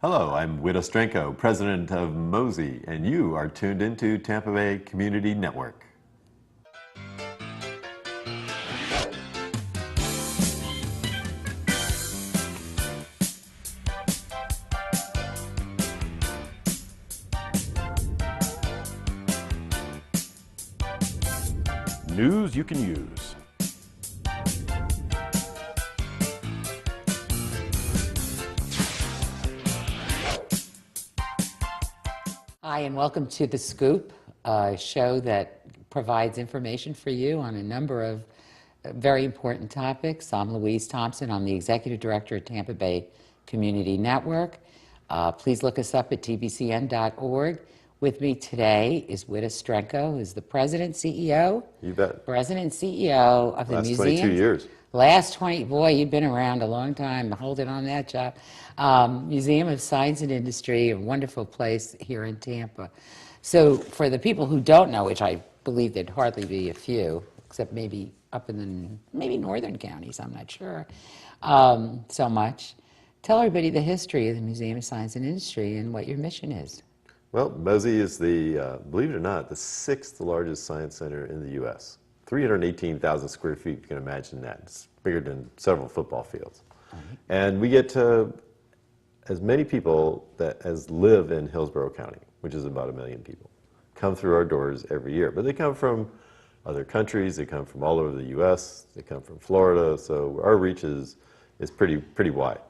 Hello, I'm Whit Ostrenko, president of Mosey, and you are tuned into Tampa Bay Community Network. News you can use. Hi, and welcome to The Scoop, a show that provides information for you on a number of very important topics. I'm Louise Thompson. I'm the Executive Director at Tampa Bay Community Network. Please look us up at tbcn.org. With me today is Whit Ostrenko, who's the President, CEO. You bet. President and CEO of the Last museum. 22 years. Last 20, boy, you've been around a long time, holding on that job. Museum of Science and Industry, a wonderful place here in Tampa. So for the people who don't know, which I believe there'd hardly be a few, except maybe up in the, maybe northern counties, I'm not sure so much. Tell everybody the history of the Museum of Science and Industry and what your mission is. Well, Mosey is the, believe it or not, the 6th largest science center in the U.S. 318,000 square feet, you can imagine that. It's bigger than several football fields. And we get to as many people as live in Hillsborough County, which is about 1 million people, come through our doors every year. But they come from other countries, they come from all over the U.S., they come from Florida, so our reach is pretty wide.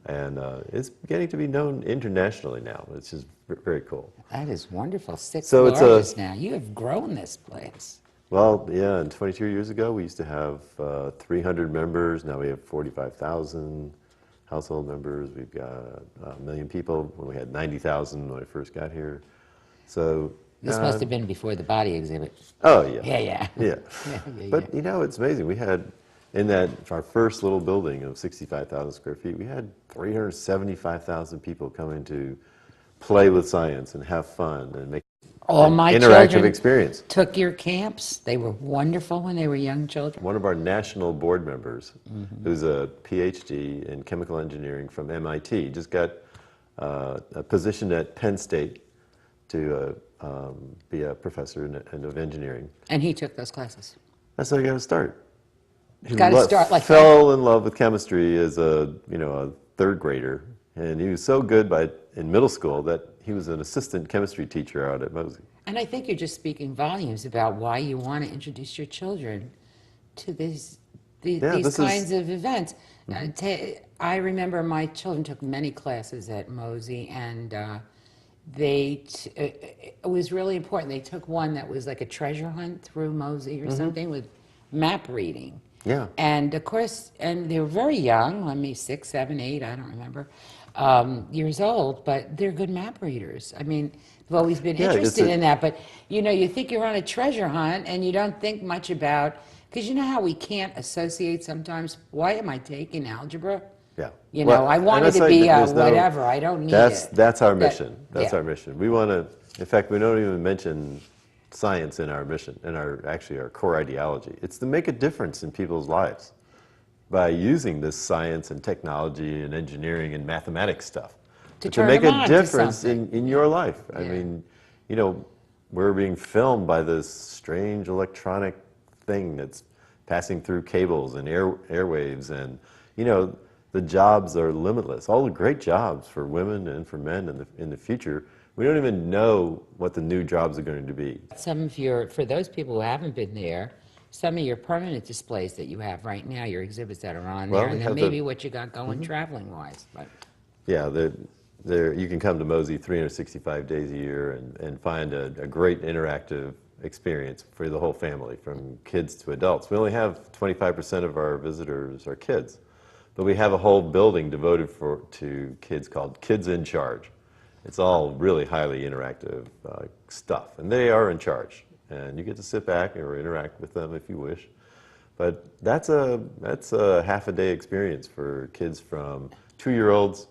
And it's beginning to be known internationally now, which is very cool. That is wonderful. Sixth So largest now. You have grown this place. Well, yeah, and 22 years ago, we used to have 300 members. Now we have 45,000 household members. We've got 1 million people when we had 90,000 when I first got here. So This must have been before the body exhibit. Oh, yeah. Yeah. Yeah. But, you know, it's amazing. We had, in our first little building of 65,000 square feet, we had 375,000 people coming to play with science and have fun and make All an my interactive children experience. took your camps. They were wonderful when they were young children. One of our national board members, who's a PhD in chemical engineering from MIT, just got a position at Penn State to be a professor of engineering. And he took those classes. That's how you got to start. He Got to start like fell in love with chemistry as a third grader, and he was so good in middle school that he was an assistant chemistry teacher out at Mosey. And I think you're just speaking volumes about why you want to introduce your children to these kinds of events. I remember my children took many classes at Mosey, and it was really important. They took one that was like a treasure hunt through Mosey or something with map reading. Yeah. And of course, and they were very young, I mean 6, 7, 8, I don't remember, years old, but they're good map readers. I mean, they've always been interested in that, but you think you're on a treasure hunt and you don't think much about, because you know how we can't associate sometimes, why am I taking algebra? Yeah. I want it to be whatever, I don't need it. That's our mission. That's our mission. We want to, in fact, we don't even mention science in our mission, in actually our core ideology. It's to make a difference in people's lives by using this science and technology and engineering and mathematics stuff to make a difference in your life. I mean, we're being filmed by this strange electronic thing that's passing through cables and airwaves, and the jobs are limitless. All the great jobs for women and for men in the future, we don't even know what the new jobs are going to be. For those people who haven't been there, some of your permanent displays that you have right now, your exhibits that are on there, and then maybe what you got going traveling-wise. But yeah, you can come to Mosey 365 days a year and find a great interactive experience for the whole family, from kids to adults. We only have 25% of our visitors are kids, but we have a whole building devoted to kids called Kids in Charge. It's all really highly interactive stuff, and they are in charge. And you get to sit back or interact with them if you wish. But that's a half-a-day experience for kids from 2-year-olds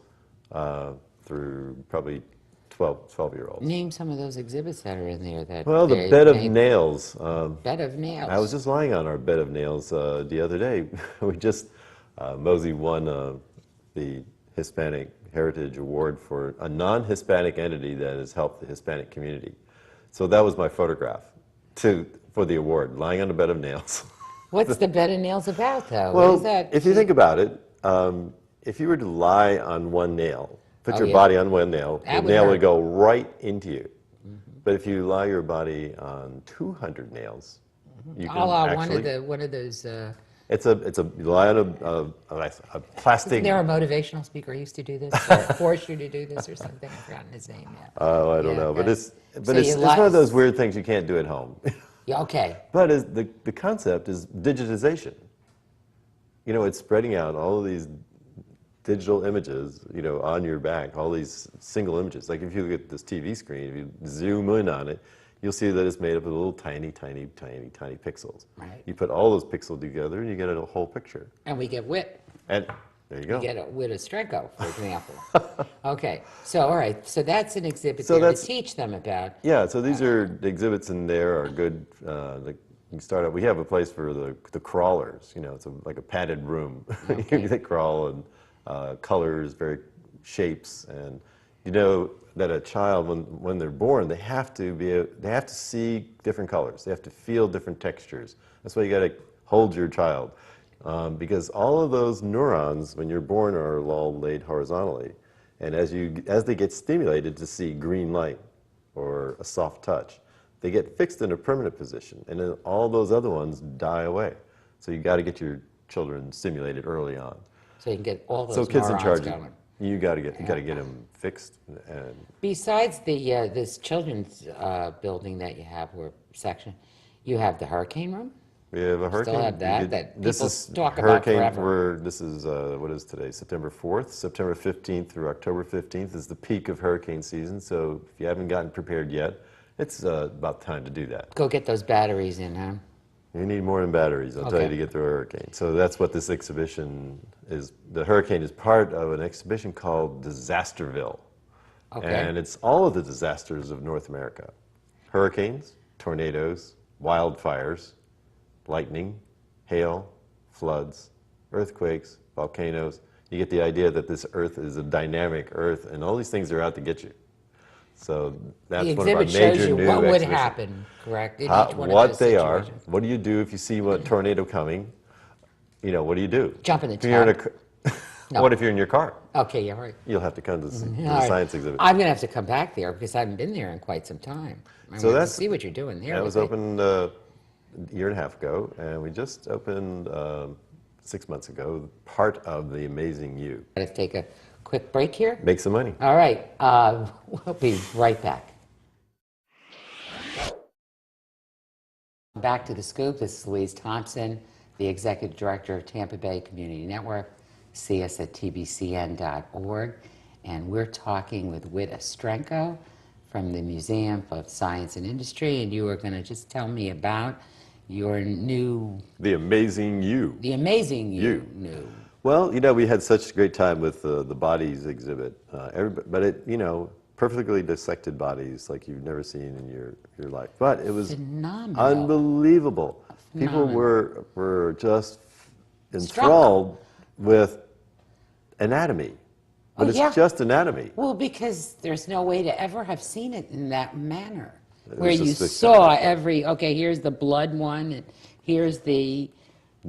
through probably 12-year-olds. Name some of those exhibits that are in there. Well, the Bed of Nails. Bed of Nails. I was just lying on our Bed of Nails the other day. We just, Mosey won the Hispanic Heritage Award for a non-Hispanic entity that has helped the Hispanic community. So that was my photograph for the award, lying on a bed of nails. What's the bed of nails about, though? What Well, is that? if you think about it, if you were to lie on one nail, put Oh, your yeah. body on one nail, That the would nail hurt. would go right into you. But if you lie your body on 200 nails, you can actually. one of those. You lie on a plastic. Isn't there a motivational speaker who used to do this, or force you to do this, or something? I've forgotten his name yet. Oh, I don't Yeah, know, but okay. it's So it's you one of lie- those weird things you can't do at home. Yeah, okay. But the concept is digitization. You know, it's spreading out all of these digital images, you know, on your back, all these single images. Like if you look at this TV screen, if you zoom in on it, you'll see that it's made up of little tiny pixels. Right. You put all those pixels together and you get a whole picture. And we get wit. And there you go. We get a wit Ostrenko, for example. Okay. So all right. So that's an exhibit So there to that's- teach them about. Yeah, so these are the exhibits in there are good. You can start out. We have a place for the crawlers. You know, it's like a padded room. Okay. They crawl and colors, shapes, and you know that a child when they're born they have to see different colors. They have to feel different textures. That's why you got to hold your child because all of those neurons when you're born are all laid horizontally, and as they get stimulated to see green light or a soft touch, they get fixed in a permanent position, and then all those other ones die away. So you got to get your children stimulated early on. So you can get all those So kids in neurons charge, going. you got to get them fixed. And Besides this children's building that you have, or section, you have the hurricane room. we have a hurricane. Still have that This people is talk about hurricane. forever. This is what is today? September 4th. September 15th through October 15th is the peak of hurricane season. So if you haven't gotten prepared yet, it's about time to do that. Go get those batteries in, huh? You need more than batteries, I'll tell you, Okay. to get through a hurricane. So that's what this exhibition is. The hurricane is part of an exhibition called Disasterville. Okay. And it's all of the disasters of North America. Hurricanes, tornadoes, wildfires, lightning, hail, floods, earthquakes, volcanoes. You get the idea that this earth is a dynamic earth, and all these things are out to get you. So that's The one of our exhibit shows major you new what would exhibitions. happen, correct? In each one of What those they are. situations. What do you do if you see a tornado coming? You know, what do you do? Jump in the If you're in tub. a, What if you're in your car? Okay, yeah, right. You'll have to come to the All right. science exhibit. I'm going to have to come back there because I haven't been there in quite some time. I So want to that's- see what you're doing there. That with was it. opened a year and a half ago, and we just opened 6 months ago, part of the Amazing You. Let's take a quick break here. Make some money. All right, we'll be right back. Back to the Scoop. This is Louise Thompson, the Executive Director of Tampa Bay Community Network. See us at tbcn.org. And we're talking with Whit Ostrenko from the Museum of Science and Industry. And you are going to just tell me about your new, The Amazing You. the amazing You. new. Well, you know, we had such a great time with the bodies exhibit. But it, you know, perfectly dissected bodies like you've never seen in your life. But it was Phenomenal. unbelievable. People Phenomenal. were just enthralled with anatomy. But Oh, it's yeah. just anatomy. Well, because there's no way to ever have seen it in that manner, where was you just a saw spectacular. okay, here's the blood one, and here's the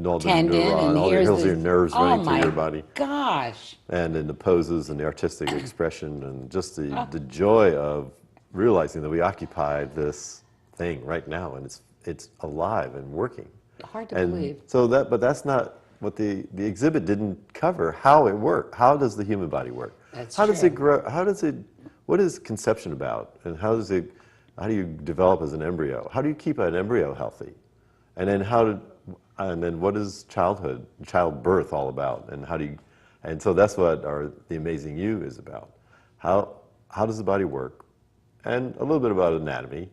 All the tendon, neuron, and all here's your nerves oh running through my your body. gosh. And in the poses and the artistic expression and just the joy of realizing that we occupy this thing right now and it's alive and working. Hard to And believe. so but that's not what the exhibit didn't cover, how it works. How does the human body work? That's how does true. it grow? What is conception about? And how do you develop as an embryo? How do you keep an embryo healthy? And then what is childbirth all about? And so that's what the Amazing You is about. How does the body work? And a little bit about anatomy.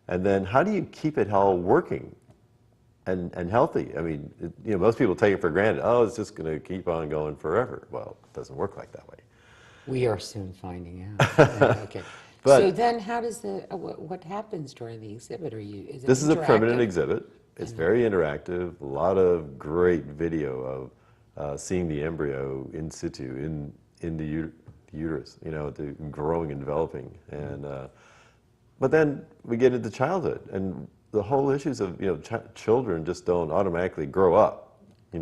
And then how do you keep it all working and healthy? I mean, you know, most people take it for granted. Oh, it's just going to keep on going forever. Well, it doesn't work like that way. We are soon finding out. Yeah, okay. But- so then, how does what happens during the exhibit? Is it This is a permanent interactive? exhibit. It's very interactive. A lot of great video of seeing the embryo in situ in the uterus, growing and developing. And but then we get into childhood, and the whole issues of children just don't automatically grow up. We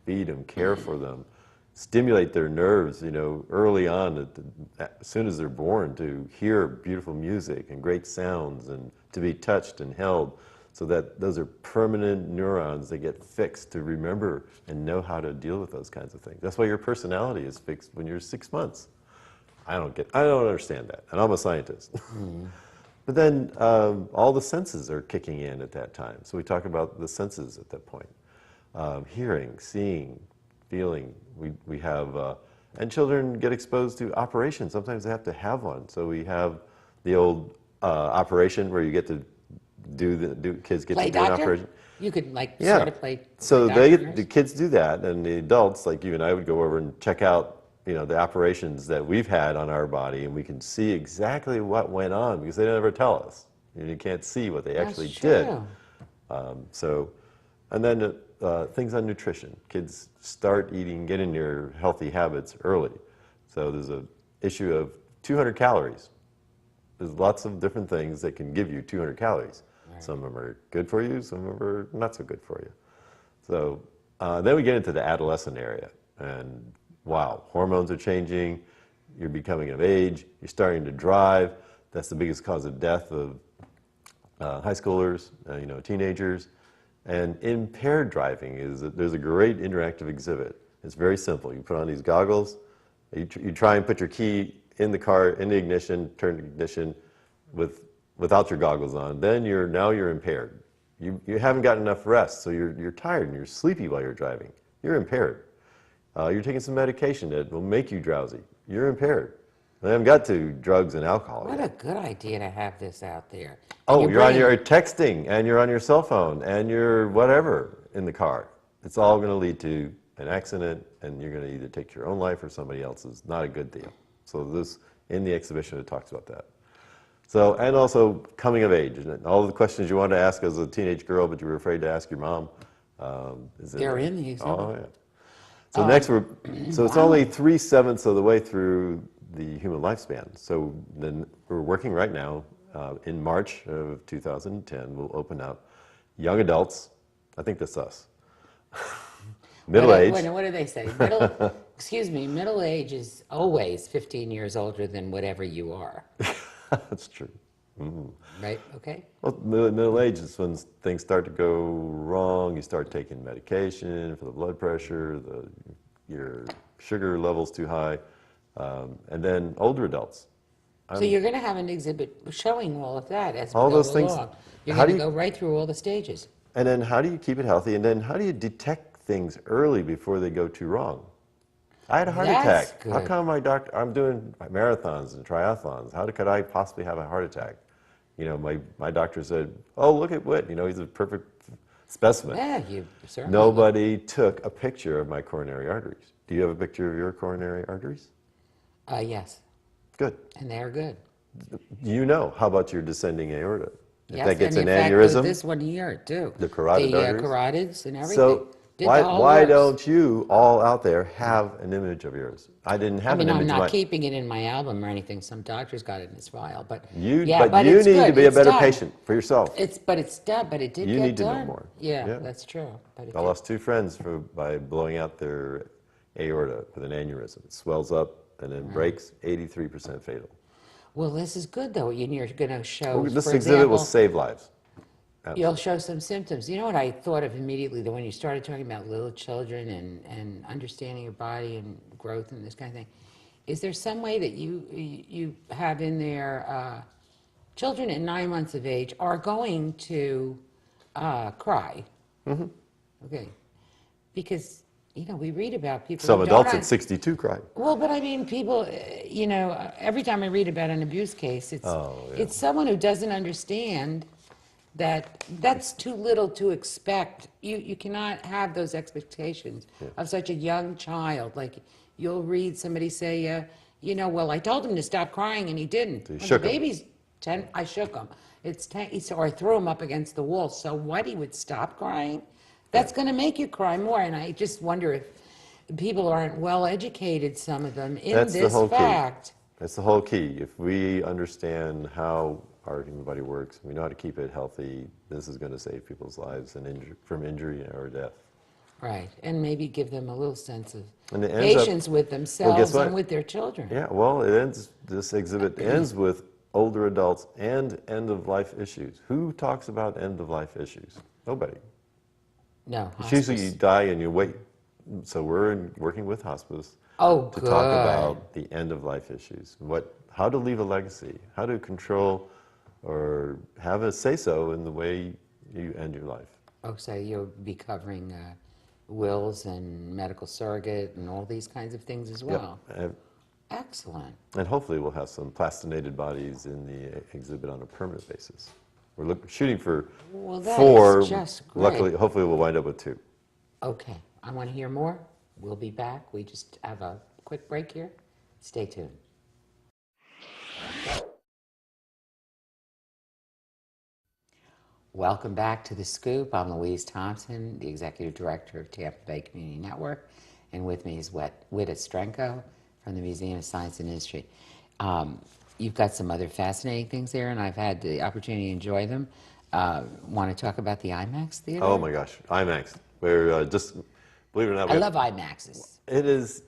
feed them, care for them, stimulate their nerves. Early on, as soon as they're born, to hear beautiful music and great sounds, and to be touched and held. So that those are permanent neurons that get fixed to remember and know how to deal with those kinds of things. That's why your personality is fixed when you're 6 months. I don't understand that, and I'm a scientist. But then all the senses are kicking in at that time. So we talk about the senses at that point: hearing, seeing, feeling. We have, and children get exposed to operations. Sometimes they have to have one. So we have the old operation where you get to kids get Play to do an doctor? operation. You could Yeah. sort of play. So play doctor, the nurse? kids do that, and the adults like you and I would go over and check out the operations that we've had on our body, and we can see exactly what went on because they never tell us. You can't see what they actually That's did. true. And then things on nutrition. Kids start eating, get in your healthy habits early. So there's an issue of 200 calories. There's lots of different things that can give you 200 calories. Right. Some of them are good for you, some of them are not so good for you. So then we get into the adolescent area, and wow, hormones are changing, you're becoming of age, you're starting to drive. That's the biggest cause of death of high schoolers, teenagers. And impaired driving there's a great interactive exhibit. It's very simple. You put on these goggles, you try and put your key in the car, in the ignition, turn the ignition without your goggles on. Then you're impaired. You haven't gotten enough rest, so you're tired and you're sleepy while you're driving. You're impaired. You're taking some medication that will make you drowsy. You're impaired. I haven't got to drugs and alcohol What yet. a good idea to have this out there. Oh, you're on your texting, and you're on your cell phone, and you're whatever in the car. It's all going to lead to an accident, and you're going to either take your own life or somebody else's. Not a good deal. So this, in the exhibition, it talks about that. So, and also coming of age, and all the questions you wanted to ask as a teenage girl, but you were afraid to ask your mom. They're in the exhibit. Oh, yeah. So next, so it's only 3/7 of the way through the human lifespan. So then we're working right now. In March of 2010, we'll open up young adults. I think that's us. Middle age. What do they say? Middle age is always 15 years older than whatever you are. That's true. Right? Okay. Well, middle age is when things start to go wrong. You start taking medication for the blood pressure, your sugar level's too high, and then older adults. So you're going to have an exhibit showing all of that as we All go those things. along. You're How going do to you- go right through all the stages. And then how do you keep it healthy? And then how do you detect things early before they go too wrong? I had a heart That's attack. good. How come I'm doing marathons and triathlons. How could I possibly have a heart attack? My doctor said, oh, look at Whit. He's a perfect specimen. Yeah, you certainly. Nobody took a picture of my coronary arteries. Do you have a picture of your coronary arteries? Yes, Good. and they're good. How about your descending aorta? If Yes, that gets and an in fact, aneurysm, this one here too. The carotid arteries? Carotids and everything. so Did the whole why works. don't you all out there have an image of yours? I didn't have an I'm image of not mine. keeping it in my album or anything. Some doctor's got it in his file, but You yeah, need it's to good. be a It's better done. patient for yourself. It's done, but it did You get need to know done. more. Yeah, Yeah. that's true. But it I did. lost 2 friends by blowing out their aorta with an aneurysm. It swells up and then breaks, 83% fatal. Well, this is good though. You're going to show. This for exhibit will example, save lives. You'll show some symptoms. You know what I thought of immediately that when you started talking about little children and understanding your body and growth and this kind of thing, is there some way that you have in there children at 9 months of age are going to cry? Mm-hmm. Okay, because we read about people. Some who adults don't at 62 cry. Well, but I mean, people, every time I read about an abuse case, it's someone who doesn't understand that that's too little to expect. You cannot have those expectations of such a young child. Like, you'll read somebody say, well, I told him to stop crying and he didn't. So you When shook the him. baby's 10, I shook him. It's 10, or I threw him up against the wall. So what, he would stop crying? That's going to make you cry more. And I just wonder if people aren't well educated, some of them, in That's the this whole key. fact. That's the whole key. If we understand how our human body works, we know how to keep it healthy, this is going to save people's lives and from injury or death. Right, and maybe give them a little sense of And it ends up, patience with well, themselves guess what? and with their children. Yeah, well, this exhibit ends with older adults and end-of-life issues. Who talks about end-of-life issues? Nobody. No, It's usually you hospice. die and you wait. So we're working with hospice Oh, to good. talk about the end-of-life issues, how to leave a legacy, how to control or have a say-so in the way you end your life. Oh, so you'll be covering wills and medical surrogate and all these kinds of things as well. Yep. Excellent. And hopefully we'll have some plastinated bodies in the exhibit on a permanent basis. We're shooting for Well, that 4. is just great. Luckily, hopefully we'll wind up with 2. Okay, I want to hear more. We'll be back. We just have a quick break here. Stay tuned. Welcome back to The Scoop. I'm Louise Thompson, the Executive Director of Tampa Bay Community Network, and with me is Whit Ostrenko from the Museum of Science and Industry. You've got some other fascinating things there, and I've had the opportunity to enjoy them. Want to talk about the IMAX theater? Oh my gosh, IMAX. We're just, believe it or not, I love IMAXs.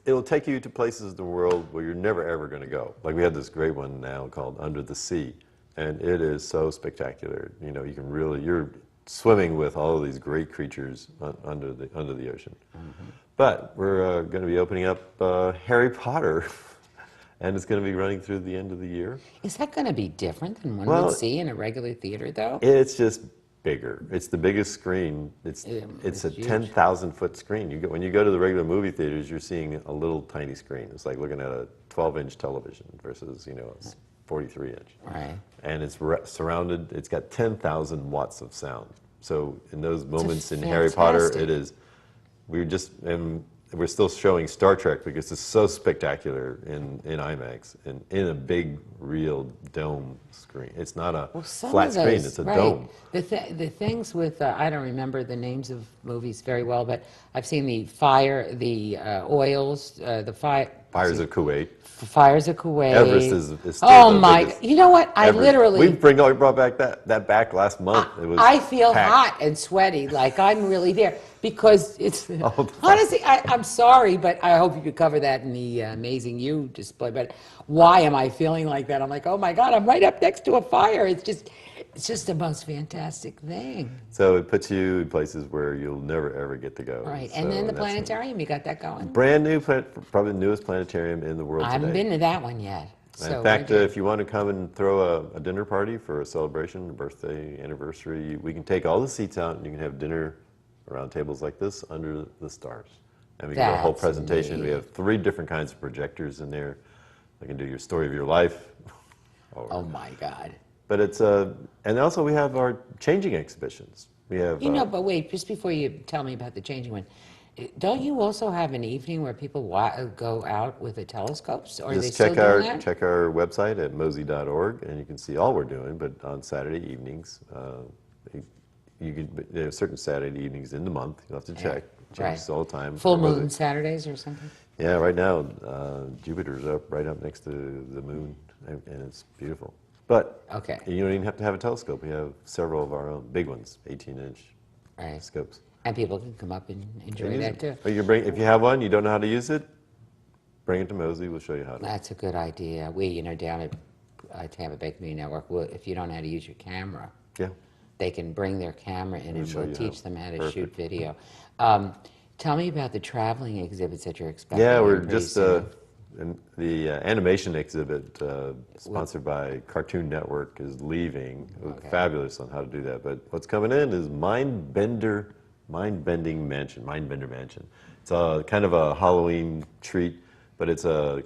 it'll take you to places in the world where you're never ever going to go. Like we have this great one now called Under the Sea, and it is so spectacular. You know, you're swimming with all of these great creatures under the ocean. Mm-hmm. But we're going to be opening up Harry Potter, and it's going to be running through the end of the year. Is that going to be different than one Well, would see in a regular theater, though? It's just bigger. It's the biggest screen. It's a huge. 10,000-foot screen. When you go to the regular movie theaters, you're seeing a little tiny screen. It's like looking at a 12-inch television versus, a 43-inch. Right. And it's surrounded. It's got 10,000 watts of sound. So in those moments in Harry Potter, fantastic. we're still showing Star Trek because it's so spectacular in IMAX and in a big, real dome screen. It's not a flat screen, it's a dome. The things with, I don't remember the names of movies very well, but I've seen the fire, the oils, the fire. Fires of Kuwait. Fires of Kuwait. Everest is still Oh the my! biggest. You know what? I Everest. literally. We brought back that back last month. It was I feel packed. hot and sweaty, like I'm really there because it's. Oh, Honestly, I'm sorry, but I hope you could cover that in the Amazing You display. But why am I feeling like that? I'm like, oh my God, I'm right up next to a fire. It's just the most fantastic thing. So it puts you in places where you'll never ever get to go. Right, So and then the that's planetarium, you got that going? brand new, probably the newest planetarium in the world I haven't today. been to that one yet. So In fact, we're good. if you want to come and throw a dinner party for a celebration, a birthday, anniversary, we can take all the seats out and you can have dinner around tables like this under the stars. And we can do a whole That's presentation. We neat. have 3 different kinds of projectors in there. They can do your story of your life. Oh my God. But it's and also we have our changing exhibitions. We have But wait, just before you tell me about the changing one, don't you also have an evening where people go out with the telescopes? Or are they just still doing that? check our website at mosey.org and you can see all we're doing. But on Saturday evenings, there are certain Saturday evenings in the month. You'll have to check. Changes all the time. Full moon Saturdays or something? Yeah, right now Jupiter's right up next to the moon, and it's beautiful. But Okay. you don't even have to have a telescope. We have several of our own big ones, 18-inch Right. scopes. And people can come up and enjoy that too. Or if you have one, you don't know how to use it, bring it to Mosey. We'll show you how to. That's a good idea. Down at Tampa Bay Community Network, if you don't know how to use your camera, Yeah. they can bring their camera in and show we'll you teach how. them how to Perfect. shoot video. Tell me about the traveling exhibits that you're expecting. Yeah, we're pretty just soon. the animation exhibit sponsored by Cartoon Network is leaving. It was fabulous on how to do that. But what's coming in is Mind-Bender Mansion. It's a kind of a Halloween treat, but it's a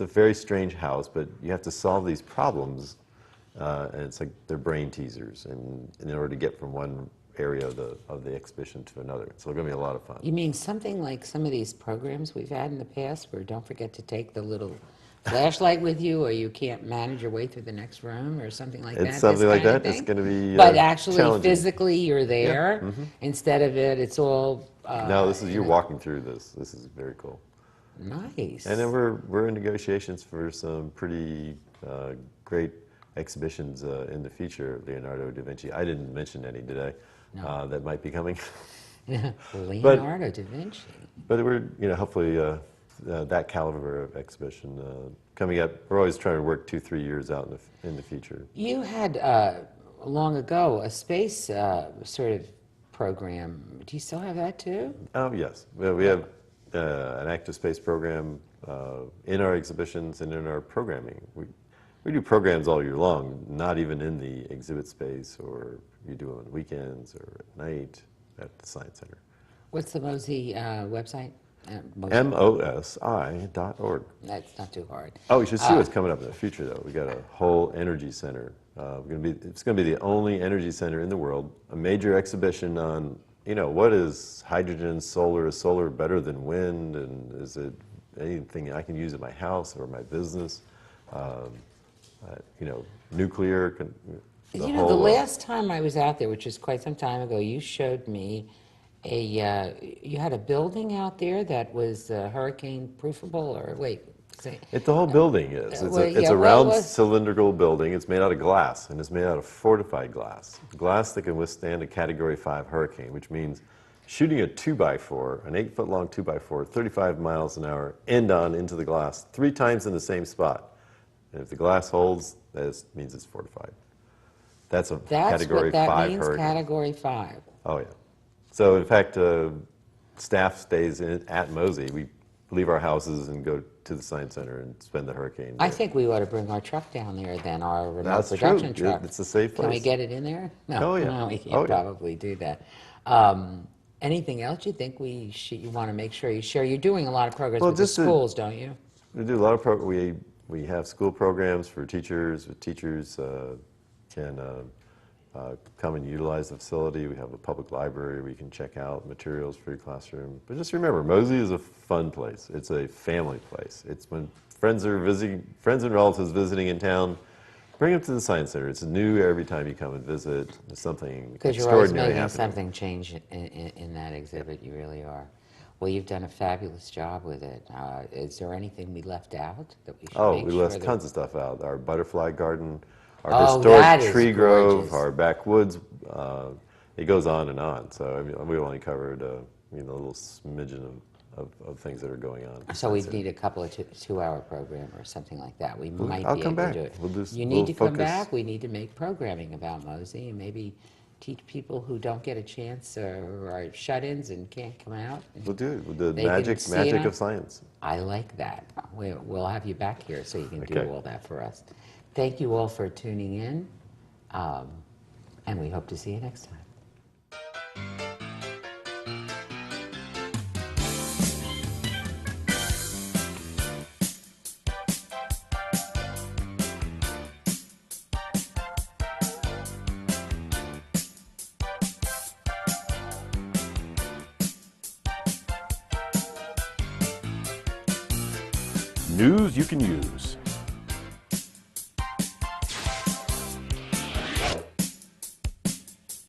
very strange house. But you have to solve these problems, and it's like they're brain teasers, and in order to get from one area of the exhibition to another. So it's going to be a lot of fun. You mean something like some of these programs we've had in the past where don't forget to take the little flashlight with you or you can't manage your way through the next room or something like that? It's something this like kind of that. It's thing? going to be But actually challenging. physically you're there. Mm-hmm. Instead of it's all No, this is, you're walking through this. This is very cool. Nice. And then we're in negotiations for some pretty great exhibitions in the future of Leonardo da Vinci. I didn't mention any today that might be coming. Leonardo da Vinci. But we're, hopefully that caliber of exhibition coming up. We're always trying to work 2-3 years out in the future. You had long ago a space sort of program. Do you still have that too? Oh, yes. We have an active space program in our exhibitions and in our programming. We do programs all year long, not even in the exhibit space, or you do them on weekends or at night at the Science Center. What's the MOSI website? MOSI.org. That's not too hard. Oh, you should see what's coming up in the future, though. We got a whole energy center. It's going to be the only energy center in the world. A major exhibition on, what is hydrogen, solar? Is solar better than wind? And is it anything I can use at my house or my business? Nuclear. The last time I was out there, which is quite some time ago, you showed me you had a building out there that was hurricane proofable, or wait. The whole building is. It's a round cylindrical building. It's made out of glass, and it's made out of fortified glass. Glass that can withstand a Category 5 hurricane, which means shooting a 2x4, an 8-foot-long 2x4, 35 miles an hour, end on into the glass 3 times in the same spot. And if the glass holds, that means it's fortified. That's a Category 5 hurricane. Category 5. Oh, yeah. So, in fact, staff stays at MOSI. We leave our houses and go to the Science Center and spend the hurricane. I think we ought to bring our truck down there then, our remote That's production true. truck. It's a safe place. Can we get it in there? No, Oh, yeah. no, we can't Oh, yeah. probably do that. Anything else you think you want to make sure you share? You're doing a lot of programs with the schools, don't you? We do a lot of we have school programs for teachers. Teachers can come and utilize the facility. We have a public library where you can check out materials for your classroom. But just remember, MOSI is a fun place. It's a family place. It's when friends and relatives visiting in town, bring them to the Science Center. It's new every time you come and visit. There's something Because you're always extraordinary making happening. something change in that exhibit. You really are. Well, you've done a fabulous job with it. Is there anything we left out that we should make We sure left tons of stuff out. Our butterfly garden, our Oh, that historic is tree grove, gorgeous. our backwoods. It goes on and on. So I mean, we only covered a little smidgen of things that are going on. So we'd need a couple of two-hour program or something like that. We might I'll be come able back. to do it. We'll You need to come focus. back. We need to make programming about MOSI and maybe teach people who don't get a chance or are shut-ins and can't come out. We'll do it. We'll do the They can magic see it on- of science. I like that. We'll have you back here so you can do Okay. all that for us. Thank you all for tuning in, and we hope to see you next time. News you can use.